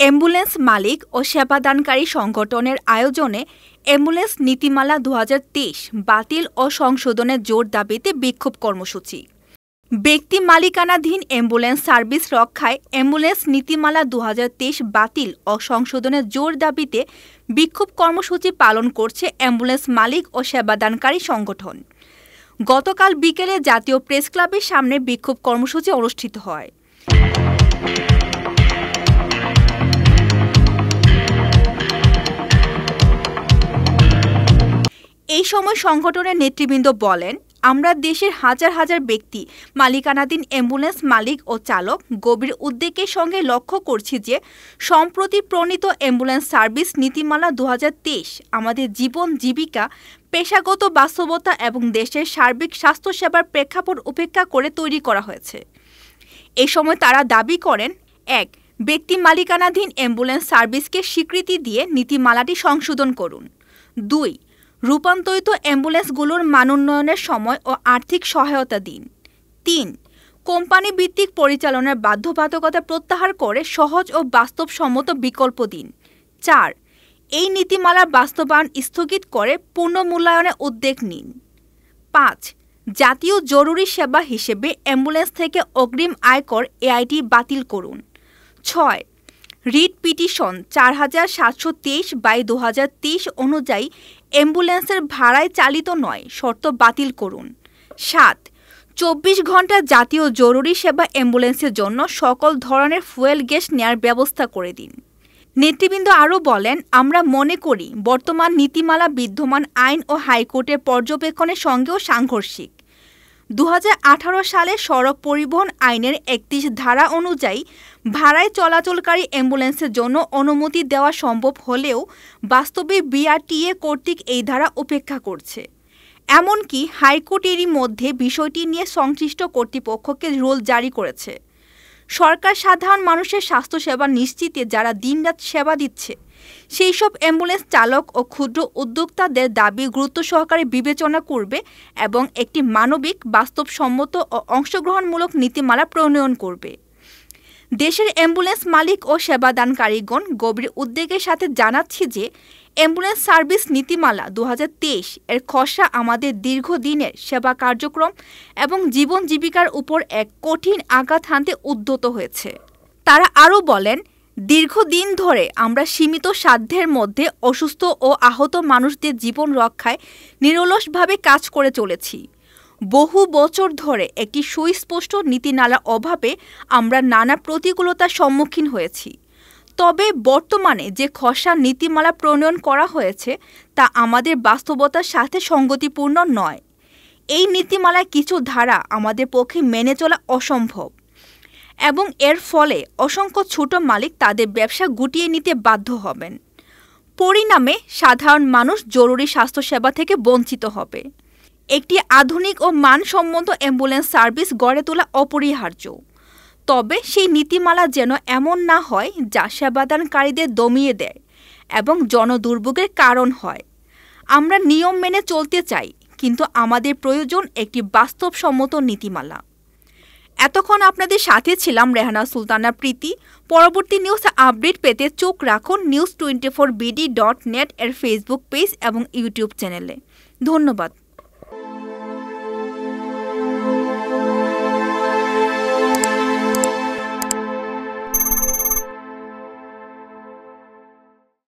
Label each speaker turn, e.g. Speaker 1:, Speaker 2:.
Speaker 1: Ambulance মালিক ও সেবাদানকারী সংগঠনের আয়োজনে ambulance নীতিমালা ২০২৩ বাতিল ও সংশোধনের জোর দাবিতে বিক্ষোভ কর্মসূচি। ব্যক্তি মালিকানাধীন অ্যাম্বুলেন্স সার্ভিস রক্ষায় অ্যাম্বুলেন্স নীতিমালা ২০২৩ বাতিল ও সংশোধনের জোর দাবিতে বিক্ষোভ কর্মসূচি পালন করছে অ্যাম্বুলেন্স মালিক ও সেবাদানকারী সংগঠন। গতকাল বিকেলে জাতীয় প্রেস ক্লাবের সামনে বিক্ষোভ কর্মসূচি অনুষ্ঠিত হয়। এই সময় সংগঠনের নেতৃবৃন্দ বলেন, আমরা দেশের হাজার হাজার ব্যক্তি মালিকানাধীন অ্যাম্বুলেন্স মালিক ও চালক গভীর উদ্বেগের সঙ্গে লক্ষ্য করছি যে সম্প্রতি প্রণীত অ্যাম্বুলেন্স সার্ভিস নীতিমালা ২০২৩ আমাদের জীবন জীবিকা, পেশাগত বাস্তবতা এবং দেশের সার্বিক স্বাস্থ্যসেবার প্রেক্ষাপট উপেক্ষা করে তৈরি করা হয়েছে। এ সময় তারা দাবি করেন, ১. ব্যক্তি মালিকানাধীন অ্যাম্বুলেন্স সার্ভিসকে স্বীকৃতি দিয়ে নীতিমালাটি সংশোধন করুন। ২. রূপান্তরিত অ্যাম্বুলেন্সগুলোর মানোন্নয়নের সময় ও আর্থিক সহায়তা দিন। ৩. কোম্পানি ভিত্তিক পরিচালনার বাধ্যবাধকতা প্রত্যাহার করে সহজ ও বাস্তবসম্মত বিকল্প দিন। ৪. এই নীতিমালার বাস্তবায়ন স্থগিত করে পুনর্মূল্যায়নের উদ্যোগ নিন। ৫. জাতীয় জরুরি সেবা হিসেবে অ্যাম্বুলেন্স থেকে অগ্রিম আয়কর এআইটি বাতিল করুন। ৬. রিট পিটিশন ৪৭২৩/২০২৩ অনুযায়ী অ্যাম্বুলেন্সের ভাড়ায় চালিত নয় শর্ত বাতিল করুন। ৭. ২৪ ঘণ্টা জাতীয় জরুরি সেবা অ্যাম্বুলেন্সের জন্য সকল ধরনের ফুয়েল গ্যাস নেয়ার ব্যবস্থা করে দিন। নেতৃবৃন্দ আরও বলেন, আমরা মনে করি বর্তমান নীতিমালা বিদ্যমান আইন ও হাইকোর্টের পর্যবেক্ষণের সঙ্গেও সাংঘর্ষিক। ২০১৮ সালে সড়ক পরিবহন আইনের ৩১ ধারা অনুযায়ী ভাড়ায় চলাচলকারী অ্যাম্বুলেন্সের জন্য অনুমতি দেওয়া সম্ভব হলেও বাস্তবে বিআরটিএ কর্তৃক এই ধারা উপেক্ষা করছে। এমনকি হাইকোর্ট এরই মধ্যে বিষয়টি নিয়ে সংশ্লিষ্ট কর্তৃপক্ষকে রুল জারি করেছে। সরকার সাধারণ মানুষের স্বাস্থ্যসেবা নিশ্চিতে যারা দিনরাত সেবা দিচ্ছে সেই সব অ্যাম্বুলেন্স চালক ও ক্ষুদ্র উদ্যোক্তাদের দাবি গুরুত্ব সহকারে বিবেচনা করবে এবং একটি মানবিক, বাস্তবসম্মত ও অংশগ্রহণমূলক নীতিমালা প্রণয়ন করবে। দেশের অ্যাম্বুলেন্স মালিক ও সেবাদানকারীগণ গভীর উদ্বেগের সাথে জানাচ্ছি যে অ্যাম্বুলেন্স সার্ভিস নীতিমালা ২০২৩ এর খসড়া আমাদের দীর্ঘদিনের সেবা কার্যক্রম এবং জীবন জীবিকার উপর এক কঠিন আঘাত হানতে উদ্যত হয়েছে। তারা আরও বলেন, দীর্ঘদিন ধরে আমরা সীমিত সাধ্যের মধ্যে অসুস্থ ও আহত মানুষদের জীবন রক্ষায় নিরলসভাবে কাজ করে চলেছি। বহু বছর ধরে একটি সুস্পষ্ট নীতিনালার অভাবে আমরা নানা প্রতিকূলতার সম্মুখীন হয়েছি। তবে বর্তমানে যে খসড়া নীতিমালা প্রণয়ন করা হয়েছে তা আমাদের বাস্তবতার সাথে সঙ্গতিপূর্ণ নয়। এই নীতিমালায় কিছু ধারা আমাদের পক্ষে মেনে চলা অসম্ভব এবং এর ফলে অসংখ্য ছোট মালিক তাদের ব্যবসা গুটিয়ে নিতে বাধ্য হবেন। পরিণামে সাধারণ মানুষ জরুরি স্বাস্থ্যসেবা থেকে বঞ্চিত হবে। একটি আধুনিক ও মানসম্মত অ্যাম্বুলেন্স সার্ভিস গড়ে তোলা অপরিহার্য। তবে সেই নীতিমালা যেন এমন না হয় যা সেবাদানকারীদের দমিয়ে দেয় এবং জনদুর্ভোগের কারণ হয়। আমরা নিয়ম মেনে চলতে চাই, কিন্তু আমাদের প্রয়োজন একটি বাস্তবসম্মত নীতিমালা। এতক্ষণ আপনাদের সাথে ছিলাম রেহানা সুলতানা প্রীতি। পরবর্তী নিউজ আপডেট পেতে চোখ রাখুন news24bd.net এর ফেসবুক পেজ এবং ইউটিউব চ্যানেলে। ধন্যবাদ।